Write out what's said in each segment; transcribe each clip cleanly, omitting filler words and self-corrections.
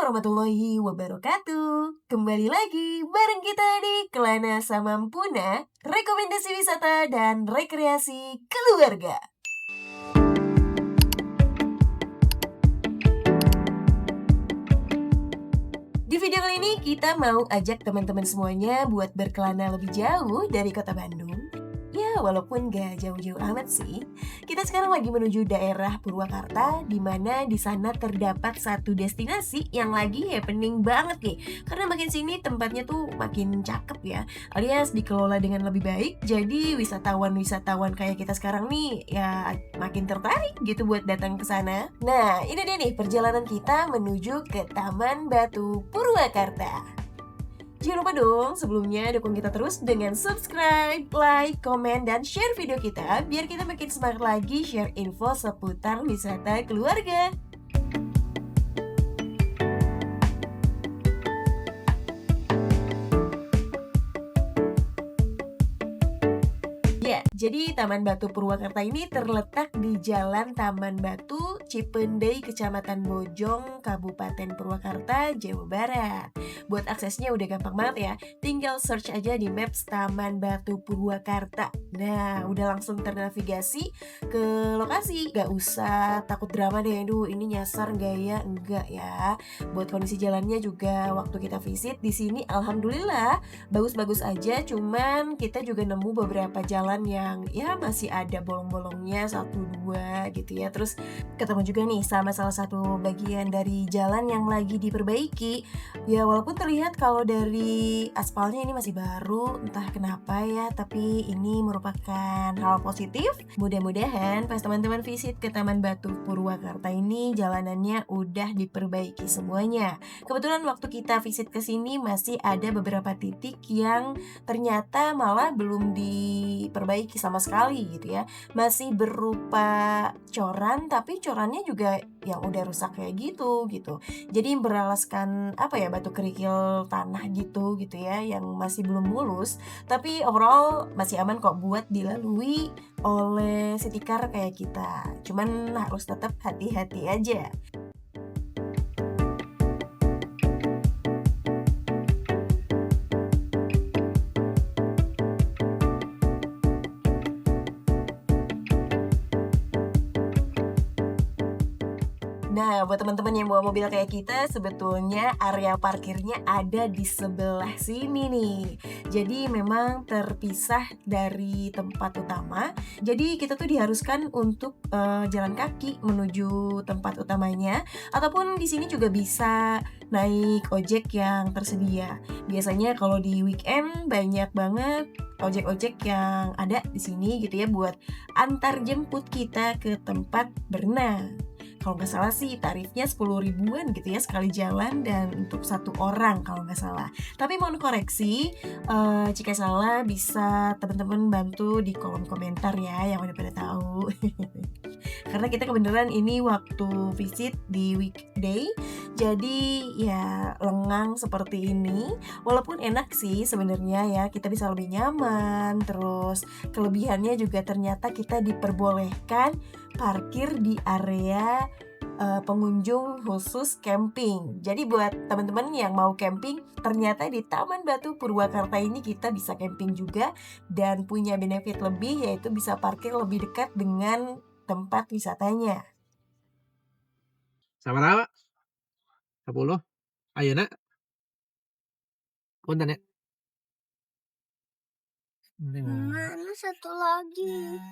warahmatullahi wabarakatuh. Kembali lagi bareng kita di Kelana Samampuna, rekomendasi wisata dan rekreasi keluarga. Di video kali ini kita mau ajak teman-teman semuanya buat berkelana lebih jauh dari kota Bandung. Ya, walaupun gak jauh-jauh amat sih. Kita sekarang lagi menuju daerah Purwakarta, di mana di sana terdapat satu destinasi yang lagi happening banget nih. Karena makin sini tempatnya tuh makin cakep ya, alias dikelola dengan lebih baik. Jadi wisatawan-wisatawan kayak kita sekarang nih ya makin tertarik gitu buat datang ke sana. Nah, ini dia nih perjalanan kita menuju ke Taman Batu Purwakarta. Jangan lupa dong sebelumnya dukung kita terus dengan subscribe, like, komen, dan share video kita biar kita makin semangat lagi share info seputar wisata keluarga. Ya, jadi Taman Batu Purwakarta ini terletak di Jalan Taman Batu, Cipendei, Kecamatan Bojong, Kabupaten Purwakarta, Jawa Barat. Buat aksesnya udah gampang banget ya, tinggal search aja di Maps Taman Batu Purwakarta. Nah, udah langsung ternavigasi ke lokasi, gak usah takut drama deh, aduh ini nyasar gaya, enggak ya. Buat kondisi jalannya juga waktu kita visit di sini, alhamdulillah bagus-bagus aja, cuman kita juga nemu beberapa jalan yang ya masih ada bolong-bolongnya 1-2 gitu ya. Terus ketemu juga nih sama salah satu bagian dari jalan yang lagi diperbaiki. Ya walaupun terlihat kalau dari aspalnya ini masih baru, entah kenapa ya, tapi ini merupakan hal positif. Mudah-mudahan pas teman-teman visit ke Taman Batu Purwakarta ini jalanannya udah diperbaiki semuanya. Kebetulan waktu kita visit ke sini masih ada beberapa titik yang ternyata malah belum diperbaiki sama sekali gitu ya. Masih berupa coran, tapi corannya juga yang udah rusak kayak gitu. Jadi beralaskan apa ya, batu kerikil tanah gitu ya, yang masih belum mulus. Tapi overall masih aman kok buat dilalui oleh city car kayak kita. Cuman harus tetap hati-hati aja. Nah, buat teman-teman yang bawa mobil kayak kita, sebetulnya area parkirnya ada di sebelah sini nih. Jadi memang terpisah dari tempat utama. Jadi kita tuh diharuskan untuk jalan kaki menuju tempat utamanya, ataupun di sini juga bisa naik ojek yang tersedia. Biasanya kalau di weekend banyak banget ojek-ojek yang ada di sini gitu ya buat antar jemput kita ke tempat berenang. Kalau nggak salah sih tarifnya 10 ribuan gitu ya sekali jalan, dan untuk satu orang kalau nggak salah. Tapi mohon koreksi, jika salah bisa teman-teman bantu di kolom komentar ya yang udah pada tahu. Karena kita kebenaran ini waktu visit di weekday, jadi ya lengang seperti ini. Walaupun enak sih sebenarnya ya, kita bisa lebih nyaman. Terus kelebihannya juga ternyata kita diperbolehkan parkir di area pengunjung khusus camping. Jadi buat teman-teman yang mau camping, ternyata di Taman Batu Purwakarta ini kita bisa camping juga dan punya benefit lebih, yaitu bisa parkir lebih dekat dengan tempat wisatanya. Sabaraha? 10? Ayeuna? Punten ya? Mana satu lagi?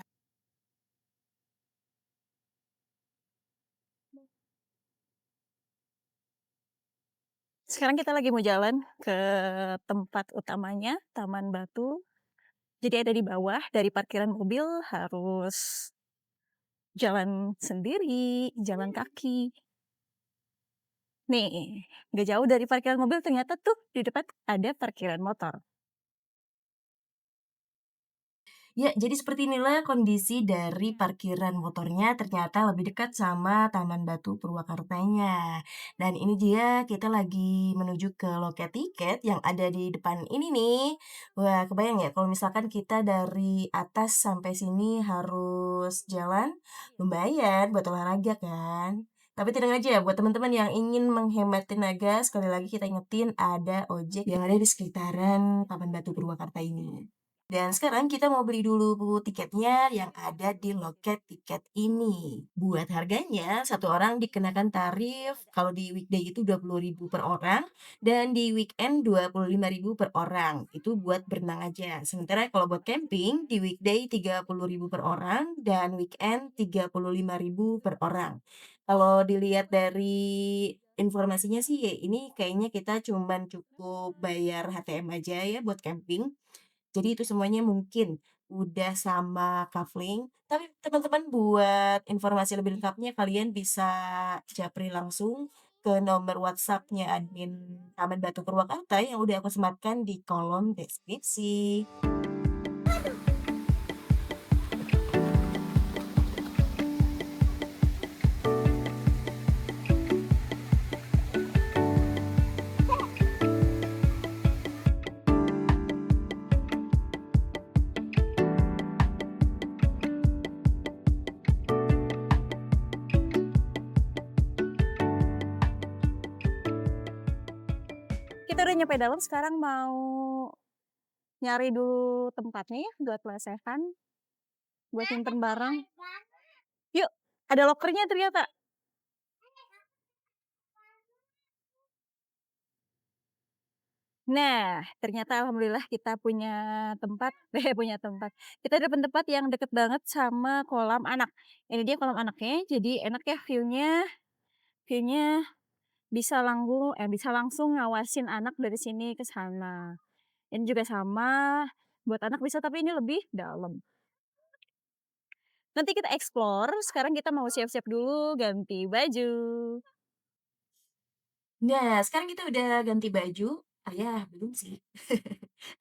Sekarang kita lagi mau jalan ke tempat utamanya, Taman Batu. Jadi ada di bawah, dari parkiran mobil harus jalan sendiri, jalan kaki. Nih, gak jauh dari parkiran mobil ternyata tuh di depan ada parkiran motor. Ya, jadi seperti inilah kondisi dari parkiran motornya, ternyata lebih dekat sama Taman Batu Purwakartanya. Dan ini dia kita lagi menuju ke loket tiket yang ada di depan ini nih. Wah, kebayang ya kalau misalkan kita dari atas sampai sini harus jalan, lumayan buat olahraga kan. Tapi tenang aja buat teman-teman yang ingin menghemat tenaga, sekali lagi kita ingetin ada ojek yang ada di sekitaran Taman Batu Purwakarta ini. Dan sekarang kita mau beli dulu tiketnya yang ada di loket tiket ini. Buat harganya, satu orang dikenakan tarif kalau di weekday itu 20.000 per orang dan di weekend 25.000 per orang. Itu buat berenang aja. Sementara kalau buat camping di weekday 30.000 per orang dan weekend 35.000 per orang. Kalau dilihat dari informasinya sih ini kayaknya kita cuman cukup bayar HTM aja ya buat camping. Jadi itu semuanya mungkin udah sama kafling, tapi teman-teman buat informasi lebih lengkapnya kalian bisa japri langsung ke nomor WhatsApp-nya admin Taman Batu Purwakarta yang udah aku sematkan di kolom deskripsi. Kita udah nyampe dalam, sekarang mau nyari dulu tempatnya ya buat lesehan, buat nyimpen barang. Yuk, ada lokernya ternyata. Nah, ternyata alhamdulillah kita punya tempat, punya tempat. Kita dapet tempat yang deket banget sama kolam anak. Ini dia kolam anaknya, jadi enak ya view-nya bisa langsung ngawasin anak dari sini ke sana. Ini juga sama, buat anak bisa tapi ini lebih dalam. Nanti kita explore, sekarang kita mau siap-siap dulu ganti baju. Nah, sekarang kita udah ganti baju. Ayah, belum sih.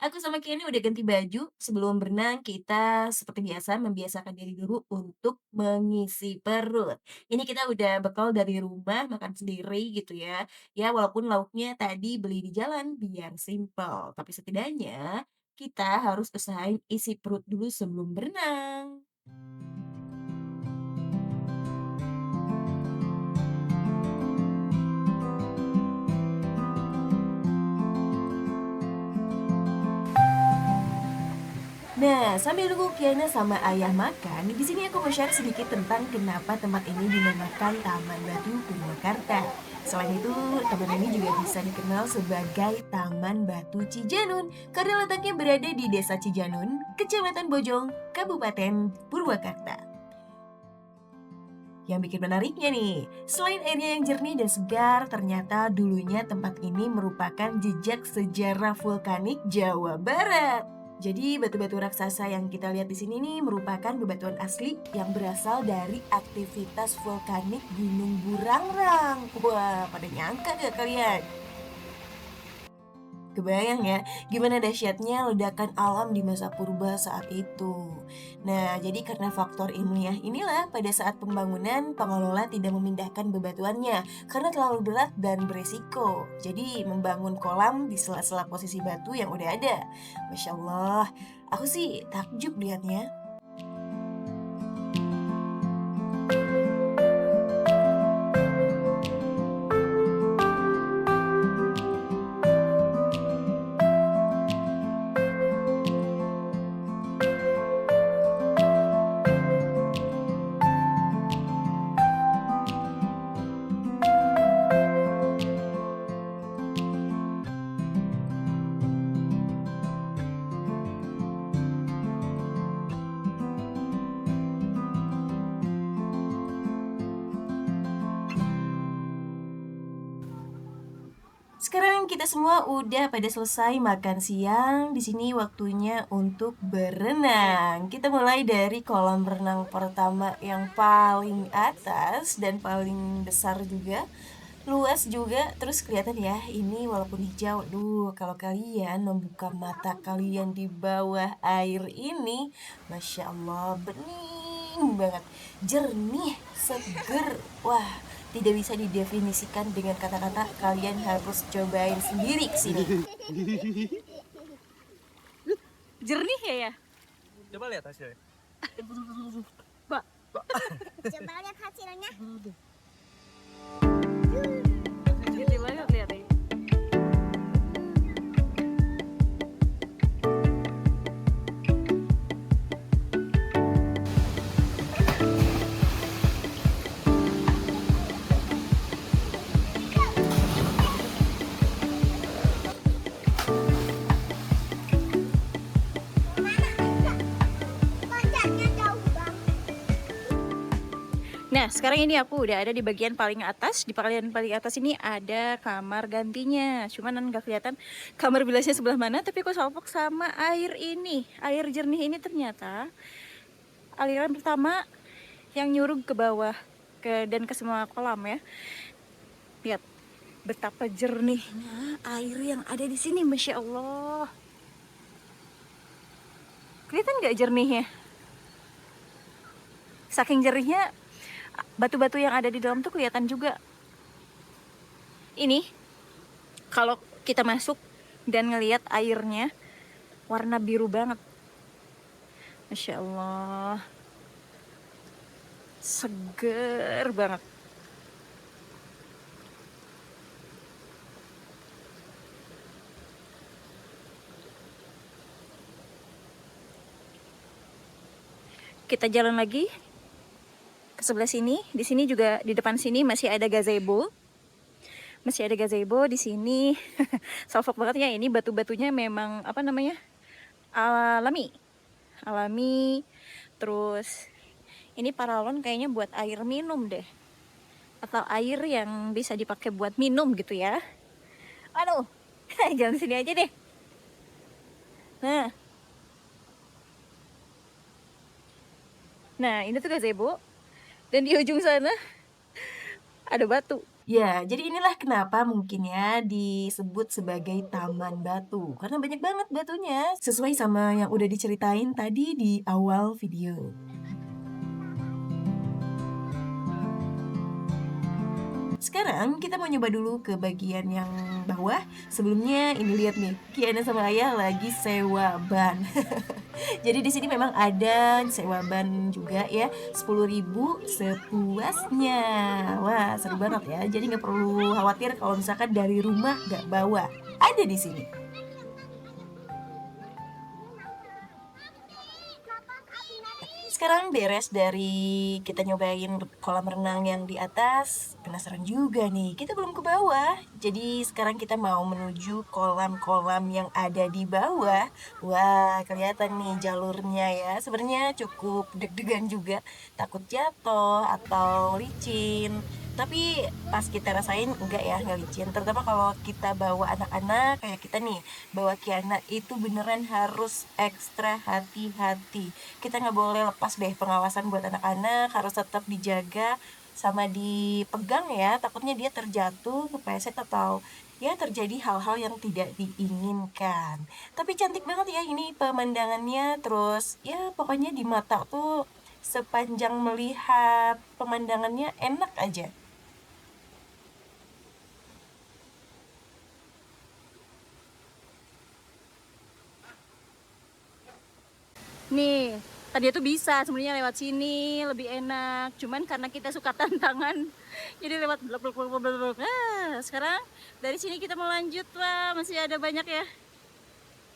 Aku sama Kenny udah ganti baju. Sebelum berenang, kita seperti biasa membiasakan diri dulu untuk mengisi perut. Ini kita udah bekal dari rumah, makan sendiri gitu ya. Ya, walaupun lauknya tadi beli di jalan biar simple. Tapi setidaknya kita harus usahain isi perut dulu sebelum berenang. Nah, sambil nunggu Kiana sama ayah makan, di sini aku mau share sedikit tentang kenapa tempat ini dinamakan Taman Batu Purwakarta. Selain itu, taman ini juga bisa dikenal sebagai Taman Batu Cijanun karena letaknya berada di Desa Cijanun, Kecamatan Bojong, Kabupaten Purwakarta. Yang bikin menariknya nih, selain airnya yang jernih dan segar, ternyata dulunya tempat ini merupakan jejak sejarah vulkanik Jawa Barat. Jadi batu-batu raksasa yang kita lihat di sini nih merupakan bebatuan asli yang berasal dari aktivitas vulkanik Gunung Burangrang. Wah, pada nyangka gak kalian? Kebayang ya, gimana dahsyatnya ledakan alam di masa purba saat itu. Nah, jadi karena faktor ilmiah inilah pada saat pembangunan pengelola tidak memindahkan bebatuannya karena terlalu berat dan beresiko. Jadi membangun kolam di sela-sela posisi batu yang udah ada. Masya Allah, aku sih takjub liatnya. Sekarang kita semua udah pada selesai makan siang. Di sini waktunya untuk berenang. Kita mulai dari kolam renang pertama yang paling atas dan paling besar juga. Luas juga, terus kelihatan ya, ini walaupun hijau, kalau kalian membuka mata kalian di bawah air ini, Masya Allah, bening banget, jernih, seger, wah, tidak bisa didefinisikan dengan kata-kata, kalian harus cobain sendiri kesini. Jernih ya? Coba lihat hasilnya. Pak. Coba lihat hasilnya. Gede banget lihat nih. Nah, sekarang ini aku udah ada di bagian paling atas. Di bagian paling atas ini ada kamar gantinya. Cuman nggak kelihatan kamar bilasnya sebelah mana. Tapi aku salpok sama air ini. Air jernih ini ternyata aliran pertama yang nyuruh ke bawah dan ke semua kolam ya. Lihat betapa jernihnya air yang ada di sini, Masya Allah. Kelihatan nggak jernihnya? Saking jernihnya, batu-batu yang ada di dalam tuh kelihatan juga. Ini kalau kita masuk dan ngelihat airnya warna biru banget. Masya Allah, seger banget. Kita jalan lagi ke sebelah sini. Di sini juga, di depan sini masih ada gazebo. Masih ada gazebo di sini. Salfok banget ya, ini batu-batunya memang apa namanya? Alami. Alami. Terus ini paralon kayaknya buat air minum deh. Atau air yang bisa dipakai buat minum gitu ya. Aduh. Jalan sini aja deh. Nah, ini tuh gazebo. Dan di ujung sana ada batu. Ya, jadi inilah kenapa mungkin ya disebut sebagai Taman Batu. Karena banyak banget batunya, sesuai sama yang udah diceritain tadi di awal video. Sekarang kita mau nyoba dulu ke bagian yang bawah. Sebelumnya ini lihat nih, Kiana sama Ayah lagi sewa ban. Jadi di sini memang ada sewa ban juga ya, 10.000 sepuasnya. Wah, seru banget ya. Jadi nggak perlu khawatir kalau misalkan dari rumah nggak bawa. Ada di sini. Sekarang beres dari kita nyobain kolam renang yang di atas, penasaran juga nih, kita belum ke bawah. Jadi sekarang kita mau menuju kolam-kolam yang ada di bawah. Wah, kelihatan nih jalurnya ya. Sebenarnya cukup deg-degan juga, takut jatuh atau licin. Tapi pas kita rasain enggak ya, enggak licin. Terutama kalau kita bawa anak-anak kayak kita nih, bawa Kiana, itu beneran harus ekstra hati-hati. Kita nggak boleh lepas deh pengawasan buat anak-anak, harus tetap dijaga sama dipegang ya, takutnya dia terjatuh, kepleset atau ya terjadi hal-hal yang tidak diinginkan. Tapi cantik banget ya ini pemandangannya, terus ya pokoknya di mata tuh sepanjang melihat pemandangannya enak aja. Nih, tadi itu bisa sebenarnya lewat sini lebih enak. Cuman karena kita suka tantangan, jadi lewat blok blok blok blok blok. Nah, sekarang dari sini kita mau lanjut. Wah, masih ada banyak ya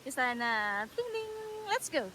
di sana. Ting ting, let's go.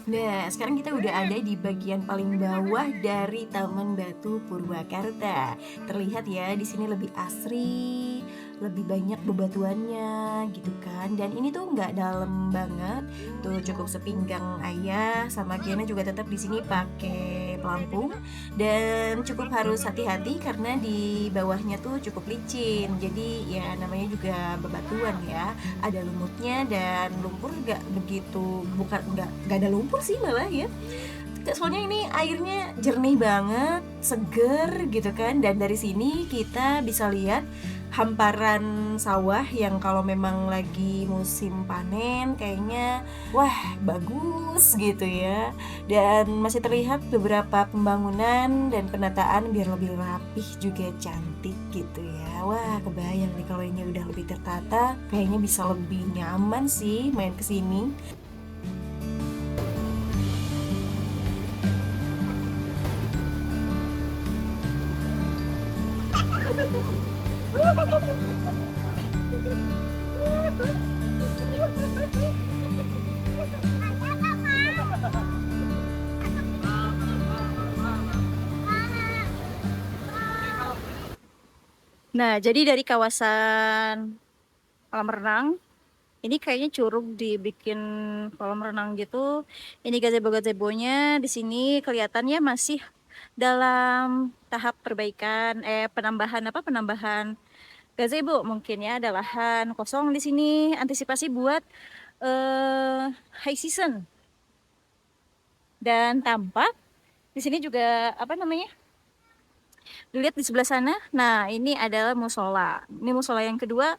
Nah, sekarang kita udah ada di bagian paling bawah dari Taman Batu Purwakarta. Terlihat ya, di sini lebih asri, lebih banyak bebatuannya gitu kan. Dan ini tuh nggak dalam banget, tuh cukup sepinggang Ayah sama Kiana juga tetap di sini pakai pelampung. Dan cukup harus hati-hati karena di bawahnya tuh cukup licin. Jadi ya namanya juga bebatuan ya, ada lumutnya dan lumpur nggak begitu, nggak ada lumpur sih malah ya. Soalnya ini airnya jernih banget, seger gitu kan. Dan dari sini kita bisa lihat hamparan sawah yang kalau memang lagi musim panen kayaknya wah bagus gitu ya. Dan masih terlihat beberapa pembangunan dan penataan biar lebih rapih juga cantik gitu ya. Wah kebayang nih kalau ini udah lebih tertata, kayaknya bisa lebih nyaman sih main kesini. Nah, jadi dari kawasan kolam renang, ini kayaknya Curug dibikin kolam renang gitu. Ini gazebo-gazebonya di sini kelihatannya masih dalam tahap perbaikan, penambahan gazebo mungkin ya. Ada lahan kosong di sini, antisipasi buat high season. Dan tampak di sini juga dilihat di sebelah sana. Nah, ini adalah musola. Ini musola yang kedua,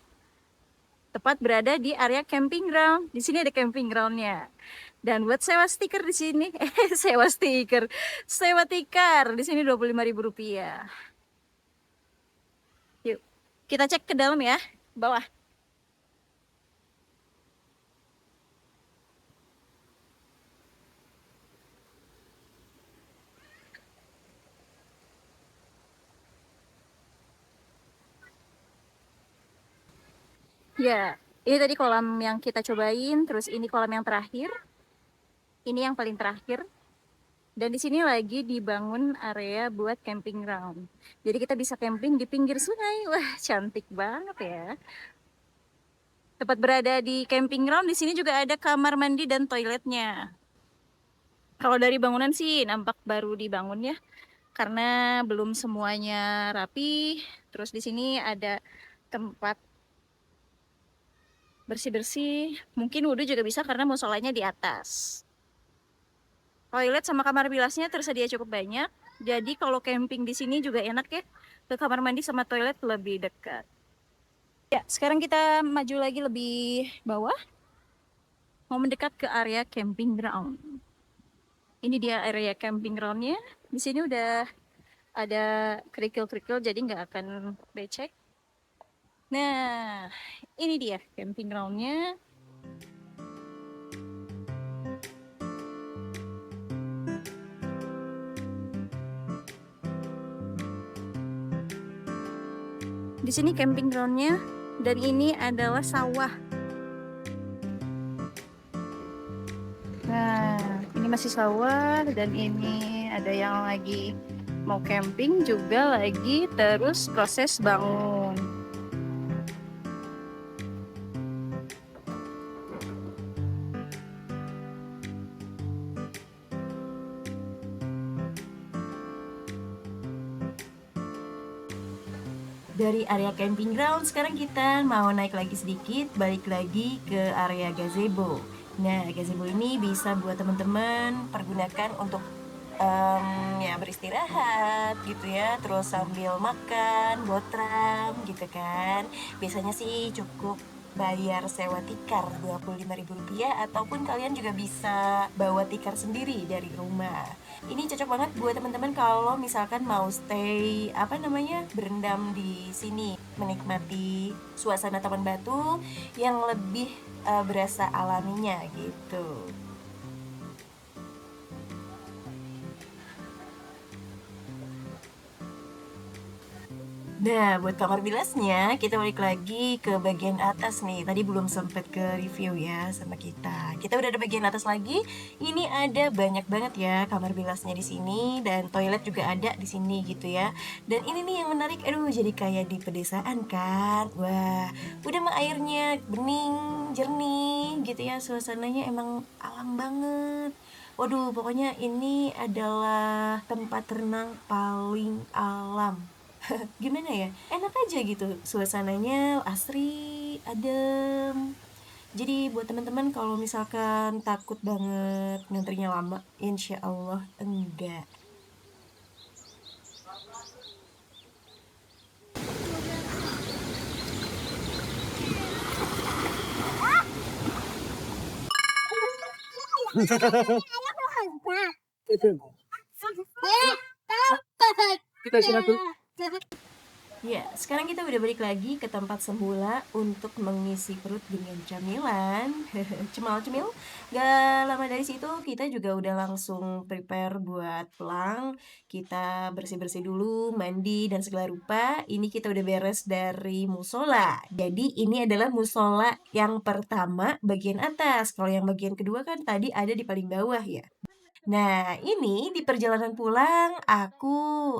tepat berada di area camping ground. Di sini ada camping groundnya. Dan buat sewa stiker di sini, sewa tikar di sini Rp25.000. Yuk, kita cek ke dalam ya, bawah. Ya, ini tadi kolam yang kita cobain, terus ini kolam yang terakhir. Ini yang paling terakhir. Dan di sini lagi dibangun area buat camping ground. Jadi kita bisa camping di pinggir sungai. Wah, cantik banget ya. Tepat berada di camping ground, di sini juga ada kamar mandi dan toiletnya. Kalau dari bangunan sih nampak baru dibangun ya, karena belum semuanya rapi. Terus di sini ada tempat bersih-bersih. Mungkin wudhu juga bisa karena musolanya di atas. Toilet sama kamar bilasnya tersedia cukup banyak. Jadi kalau camping di sini juga enak ya. Ke kamar mandi sama toilet lebih dekat. Ya, sekarang kita maju lagi lebih bawah. Mau mendekat ke area camping ground. Ini dia area camping groundnya. Di sini udah ada kerikil-kerikil jadi nggak akan becek. Nah, ini dia camping groundnya. Di sini camping groundnya, dan ini adalah sawah. Nah, ini masih sawah, dan ini ada yang lagi mau camping juga lagi terus proses bangun. Dari area camping ground, sekarang kita mau naik lagi sedikit, balik lagi ke area gazebo. Nah, gazebo ini bisa buat teman-teman pergunakan untuk ya beristirahat gitu ya, terus sambil makan, botram gitu kan. Biasanya sih cukup bayar sewa tikar Rp25.000 ataupun kalian juga bisa bawa tikar sendiri dari rumah. Ini cocok banget buat teman-teman kalau misalkan mau stay berendam di sini, menikmati suasana Taman Batu yang lebih berasa alaminya gitu. Nah, buat kamar bilasnya, kita balik lagi ke bagian atas nih. Tadi belum sempet ke review ya sama kita. Kita udah ada bagian atas lagi. Ini ada banyak banget ya kamar bilasnya di sini, dan toilet juga ada di sini gitu ya. Dan ini nih yang menarik, aduh jadi kayak di pedesaan kan. Wah, udah mah airnya bening, jernih gitu ya. Suasananya emang alam banget. Waduh, pokoknya ini adalah tempat renang paling alam. Gimana ya, enak aja gitu, suasananya asri, adem. Jadi buat teman-teman kalau misalkan takut banget ngantrinya lama, insya Allah enggak. Kita istirahat dulu. Ya, sekarang kita udah balik lagi ke tempat semula untuk mengisi perut dengan camilan. Cemal-cemil. Gak lama dari situ kita juga udah langsung prepare buat pulang. Kita bersih-bersih dulu, mandi dan segala rupa. Ini kita udah beres dari musola. Jadi ini adalah musola yang pertama bagian atas. Kalau yang bagian kedua kan tadi ada di paling bawah ya. Nah, ini di perjalanan pulang aku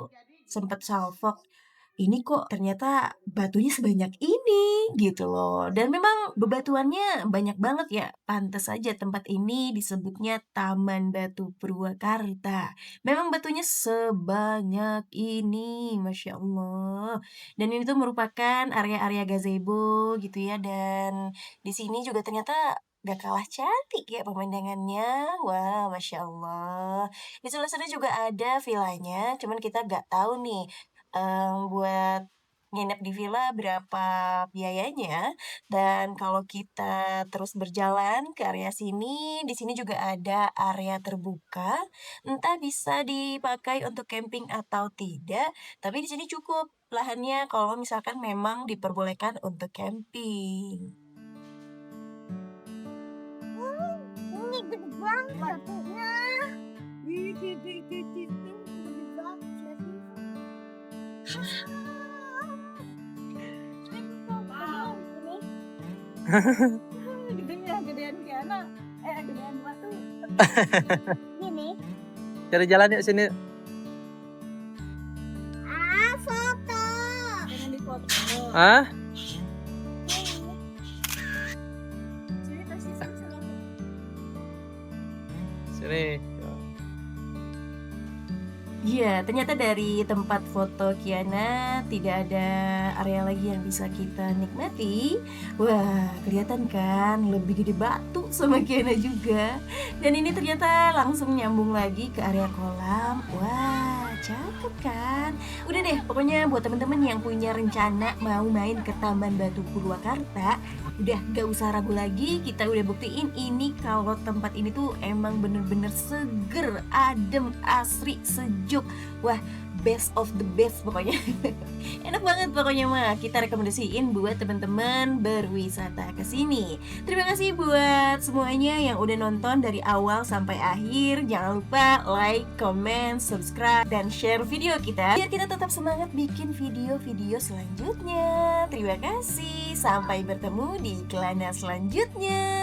sempet salfok, ini kok ternyata batunya sebanyak ini gitu loh. Dan memang bebatuannya banyak banget ya. Pantas saja tempat ini disebutnya Taman Batu Purwakarta. Memang batunya sebanyak ini, Masya Allah. Dan ini tuh merupakan area-area gazebo gitu ya. Dan di sini juga ternyata gak kalah cantik ya pemandangannya. Wah, Masya Allah. Di sebelah sana juga ada villanya, cuman kita gak tahu nih buat nginep di villa berapa biayanya. Dan kalau kita terus berjalan ke area sini, di sini juga ada area terbuka, entah bisa dipakai untuk camping atau tidak, tapi di sini cukup lahannya kalau misalkan memang diperbolehkan untuk camping. Ini gede banget batunya. Gede banget. Gedean Kiana, gedean batu. Ini. Cari jalan yuk sini. Foto. Pengen difoto. Ah? Sini persis sana. Sini. Iya, ternyata dari tempat foto Kiana tidak ada area lagi yang bisa kita nikmati. Wah, kelihatan kan lebih gede batu sama Kiana juga. Dan ini ternyata langsung nyambung lagi ke area kolam. Wah, cakep kan? Udah deh, pokoknya buat temen-temen yang punya rencana mau main ke Taman Batu Purwakarta, udah gak usah ragu lagi, kita udah buktiin ini kalau tempat ini tuh emang bener-bener seger, adem, asri, sejuk. Wah, best of the best pokoknya. Enak banget pokoknya mah. Kita rekomendasiin buat teman-teman berwisata ke sini. Terima kasih buat semuanya yang udah nonton dari awal sampai akhir. Jangan lupa like, comment, subscribe, dan share video kita biar kita tetap semangat bikin video-video selanjutnya. Terima kasih. Sampai bertemu di Kelana selanjutnya.